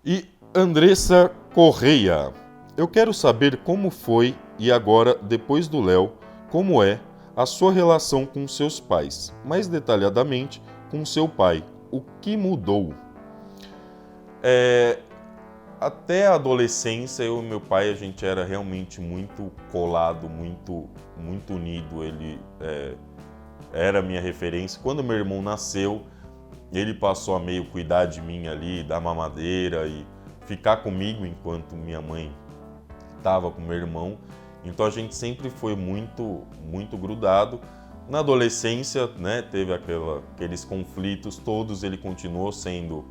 E Andressa Correia, eu quero saber como foi e agora, depois do Léo, como é a sua relação com seus pais, mais detalhadamente com seu pai. O que mudou? Até a adolescência, eu e meu pai, a gente era realmente muito colado, muito unido. Ele era a minha referência. Quando meu irmão nasceu, ele passou a meio cuidar de mim ali, dar mamadeira e ficar comigo enquanto minha mãe estava com meu irmão. Então a gente sempre foi muito grudado. Na adolescência, né, teve aqueles conflitos todos, ele continuou sendo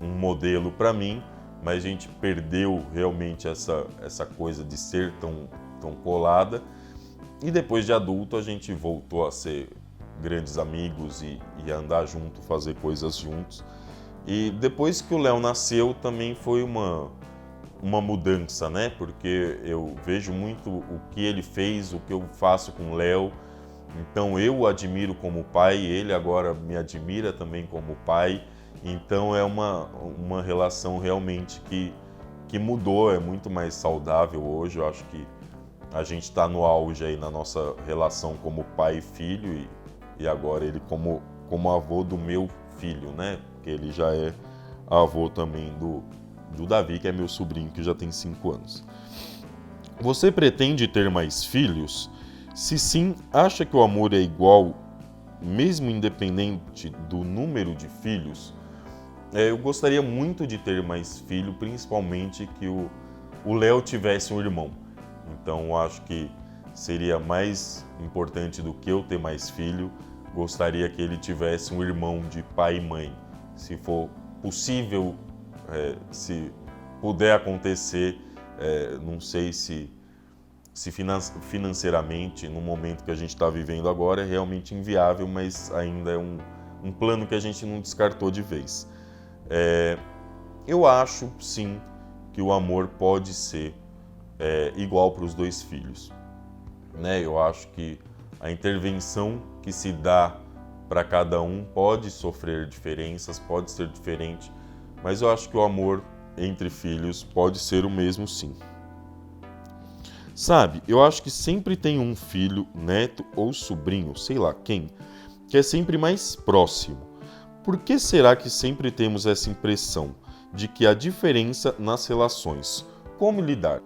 um modelo para mim, mas a gente perdeu realmente essa coisa de ser tão colada. E depois de adulto a gente voltou a ser grandes amigos e a andar junto, fazer coisas juntos. E depois que o Léo nasceu também foi uma mudança, né? Porque eu vejo muito o que ele fez, o que eu faço com o Léo. Então eu o admiro como pai, ele agora me admira também como pai. Então é uma relação realmente que mudou, é muito mais saudável hoje. Eu acho que a gente está no auge aí na nossa relação como pai e filho e agora ele como avô do meu filho, né? Porque ele já é avô também do Davi, que é meu sobrinho, que já tem 5 anos. Você pretende ter mais filhos? Se sim, acha que o amor é igual, mesmo independente do número de filhos? Eu gostaria muito de ter mais filho, principalmente que o Léo tivesse um irmão. Então, eu acho que seria mais importante do que eu ter mais filho. Gostaria que ele tivesse um irmão de pai e mãe. Se for possível, se puder acontecer, não sei se financeiramente, no momento que a gente está vivendo agora, é realmente inviável, mas ainda é um plano que a gente não descartou de vez. Eu acho, sim, que o amor pode ser igual para os 2 filhos. Né? Eu acho que a intervenção que se dá para cada um pode sofrer diferenças, pode ser diferente, mas eu acho que o amor entre filhos pode ser o mesmo, sim. Sabe, eu acho que sempre tem um filho, neto ou sobrinho, sei lá quem, que é sempre mais próximo. Por que será que sempre temos essa impressão de que há diferença nas relações? Como lidar?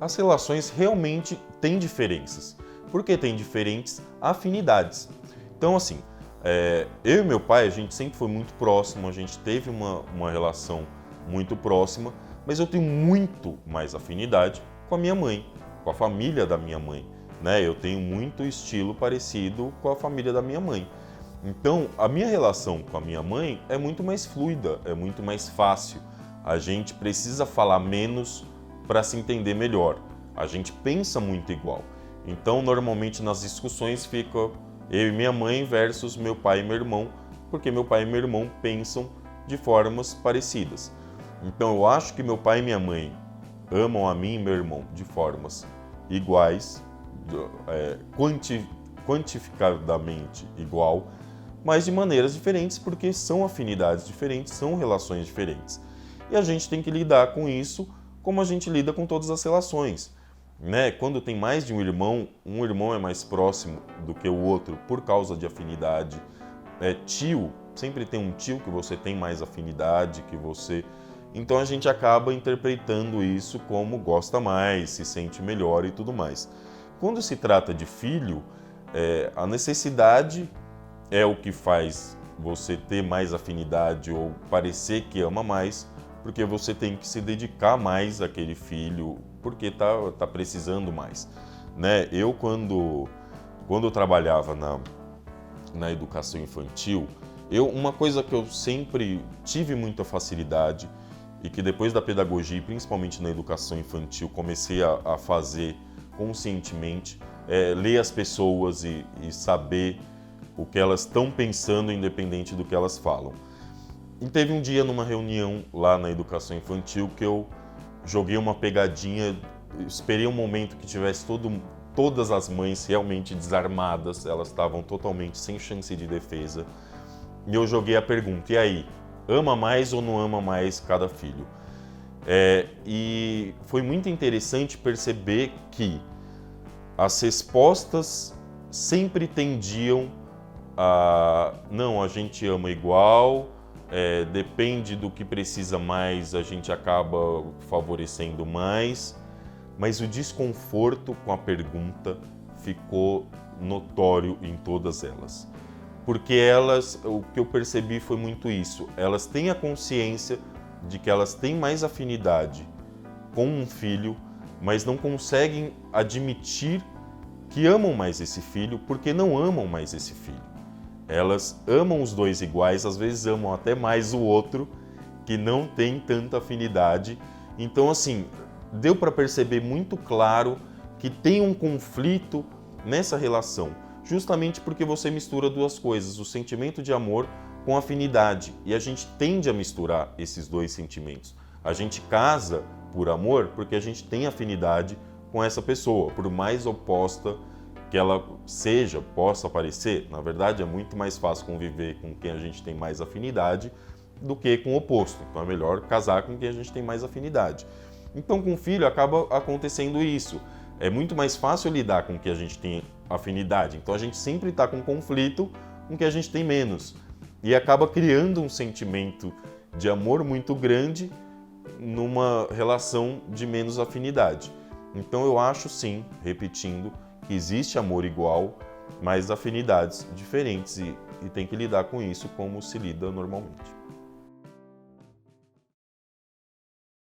As relações realmente têm diferenças, porque têm diferentes afinidades. Então, assim, eu e meu pai, a gente sempre foi muito próximo, a gente teve uma relação muito próxima, mas eu tenho muito mais afinidade com a minha mãe, com a família da minha mãe, né? Eu tenho muito estilo parecido com a família da minha mãe. Então, a minha relação com a minha mãe é muito mais fluida, é muito mais fácil. A gente precisa falar menos para se entender melhor. A gente pensa muito igual. Então, normalmente nas discussões fica eu e minha mãe versus meu pai e meu irmão, porque meu pai e meu irmão pensam de formas parecidas. Então, eu acho que meu pai e minha mãe amam a mim e meu irmão de formas iguais, quantificadamente igual, mas de maneiras diferentes, porque são afinidades diferentes, são relações diferentes. E a gente tem que lidar com isso como a gente lida com todas as relações. Né? Quando tem mais de um irmão é mais próximo do que o outro por causa de afinidade. Tio, sempre tem um tio que você tem mais afinidade que você. Então a gente acaba interpretando isso como gosta mais, se sente melhor e tudo mais. Quando se trata de filho, a necessidade é o que faz você ter mais afinidade ou parecer que ama mais, porque você tem que se dedicar mais àquele filho, porque tá precisando mais. Né? Eu, quando eu trabalhava na educação infantil, uma coisa que eu sempre tive muita facilidade e que depois da pedagogia, e principalmente na educação infantil, comecei a fazer conscientemente, ler as pessoas e saber o que elas estão pensando, independente do que elas falam. E teve um dia numa reunião lá na educação infantil que eu joguei uma pegadinha, esperei um momento que tivesse todas as mães realmente desarmadas, elas estavam totalmente sem chance de defesa, e eu joguei a pergunta: e aí, ama mais ou não ama mais cada filho? E foi muito interessante perceber que as respostas sempre tendiam a não, a gente ama igual, depende do que precisa mais, a gente acaba favorecendo mais, mas o desconforto com a pergunta ficou notório em todas elas. Porque elas, o que eu percebi foi muito isso, elas têm a consciência de que elas têm mais afinidade com um filho, mas não conseguem admitir que amam mais esse filho porque não amam mais esse filho. Elas amam os dois iguais, às vezes amam até mais o outro, que não tem tanta afinidade. Então, assim, deu para perceber muito claro que tem um conflito nessa relação, justamente porque você mistura duas coisas, o sentimento de amor com afinidade, e a gente tende a misturar esses dois sentimentos. A gente casa por amor porque a gente tem afinidade com essa pessoa, por mais oposta que ela seja, possa parecer. Na verdade, é muito mais fácil conviver com quem a gente tem mais afinidade do que com o oposto. Então é melhor casar com quem a gente tem mais afinidade. Então com o filho acaba acontecendo isso. É muito mais fácil lidar com quem a gente tem afinidade. Então a gente sempre está com conflito com quem a gente tem menos. E acaba criando um sentimento de amor muito grande numa relação de menos afinidade. Então eu acho sim, repetindo, que existe amor igual, mas afinidades diferentes e tem que lidar com isso como se lida normalmente.